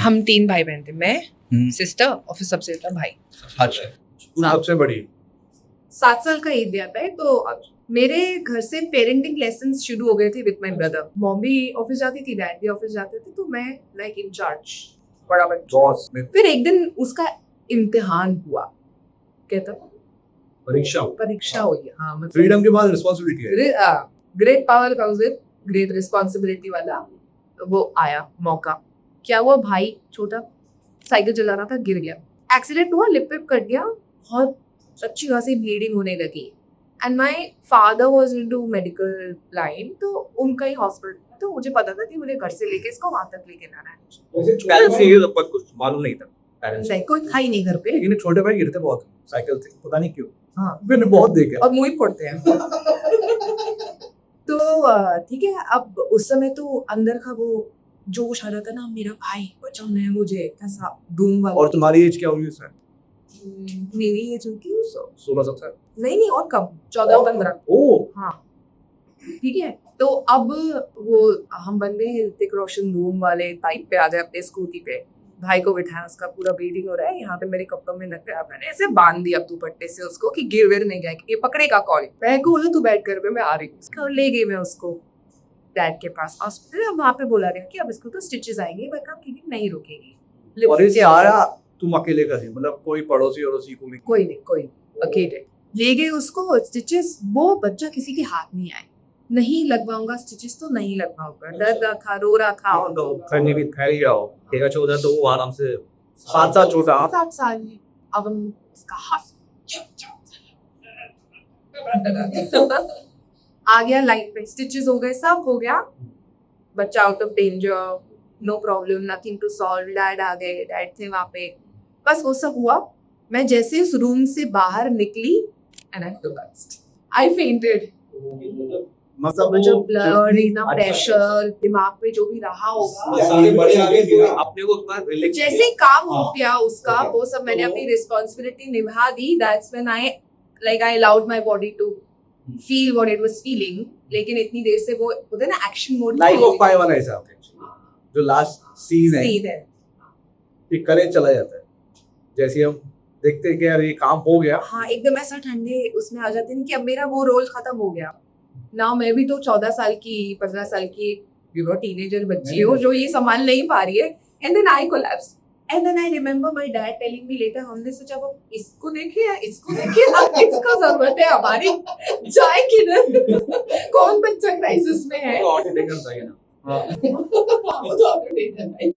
हम 3 भाई बहन थे, मैं सिस्टर और फिर सबसे छोटा भाई। अच्छा, सबसे बड़ी 7 साल का एज दिया था। तो अब मेरे घर से पेरेंटिंग लेसन्स शुरू हो गए थे विद माय ब्रदर। मॉम भी ऑफिस जाती थी, डैड भी ऑफिस जाते थे, तो मैं लाइक इन चार्ज, बड़ा बच्चा। बॉस में फिर एक दिन उसका इम्तिहान हुआ, कहता परीक्षा हुई। हाँ, मतलब फ्रीडम के बाद रिस्पांसिबिलिटी है। Great power comes with great responsibility वाला वो आया मौका। क्या हुआ, भाई छोटा साइकिल चला रहा था, गिर गया, एक्सीडेंट हुआ, लिप विप कट गया, बहुत अच्छी खासी ब्लीडिंग होने लगी। And my father was into medical line, तो उनका ही हॉस्पिटल, तो मुझे पता था कि मुझे घर से लेके इसको वहां तक लेके जाना है। पेरेंट्स से ये तब तक कुछ मालूम नहीं था। पेरेंट्स नहीं, कोई था ही नहीं घर पे। लेकिन छोटे भाई गिरते बहुत साइकिल से, पता नहीं क्यों। हाँ, मैंने बहुत देखे और मुंह ही फोड़ते हैं। तो ठीक है, अब उस समय तो अंदर का वो जोश आ रहा था ना, मेरा भाई बचाना है मुझे, ऐसा धूम वाला। और तुम्हारी एज क्या होगी सर? मेरी एज होगी 16-17। नहीं और कम, 14-15। ओह हाँ, ठीक है। तो अब वो हम बन गए ऋतिक रोशन धूम वाले टाइप पे आ गए अपने स्कूटी पे। भाई को बिठाया, उसका पूरा ब्लीडिंग हो रहा है, यहाँ पे मेरे कपड़ों में लग गया, मैंने ऐसे बांध दिया दुपट्टे से उसको कि गिर विर नहीं गया, ये पकड़ेगा कौन। मैं को बोला तू बैठ कर पे, मैं आ रही हूँ। ले गई मैं उसको डैड के पास हॉस्पिटल। अब वहाँ पे बोला गया कि अब इसको तो स्टिचेस आएंगे, बट आप क्लिनिक नहीं रुकेगी। और ये आया तुम अकेले का थी, मतलब कोई पड़ोसी अड़ोसी को भी? कोई नहीं, कोई अकेले ले गए उसको स्टिचेस। वो बच्चा किसी के हाथ नहीं आए, नहीं लगवाऊंगा स्टिचेस तो नहीं लगवाऊंगा, डर रहा था, रो रहा था। तो करने भी खैर ही आओ, तेरा 14 तो वो आराम से 7 छोटा। 7 साल ही। अब हम इसका हाथ आ गया लाइट पे, स्टिचेस हो गए, सब हो गया, बच्चा out of danger, no problem, nothing to solve. Dad आ गए, डैड थे वहां पे, बस वो सब हुआ। मैं जैसे उस रूम से बाहर निकली and I collapsed, I fainted. मतलब जो ब्लड, इतना प्रेशर, दिमाग पे जो भी रहा होगा, सारे बड़े आ गए अपने को रिलैक्स जैसे काम हो गया उसका, वो सब मैंने अपनी रिस्पांसिबिलिटी निभा दी। That's when I allowed my body to feel what it was feeling. लेकिन इतनी देर से वो होता है ना action mode, Life of Pi वाला हिसाब है, जो लास्ट सीन है कि करे चला जाता है। जैसे हम देखते हैं कि यार ये काम हो गया, हाँ, एकदम ऐसा ठंडे उसमें आ जाते हैं कि अब मेरा वो रोल खत्म हो गया ना। मैं भी तो 14 साल की, 15 साल की टीनेजर बच्ची हूँ जो ये संभाल नहीं पा रही है। And then I collapsed. And then I remember my dad telling me later, हमने सोचा वो इसको देखे या इसको देखे, अब इसको जरूरत है हमारी, जाए किधर, कौन बच्चा क्राइसिस में है। तो ऑटो टेकन था ना। वो तो ऑटो टेकन है।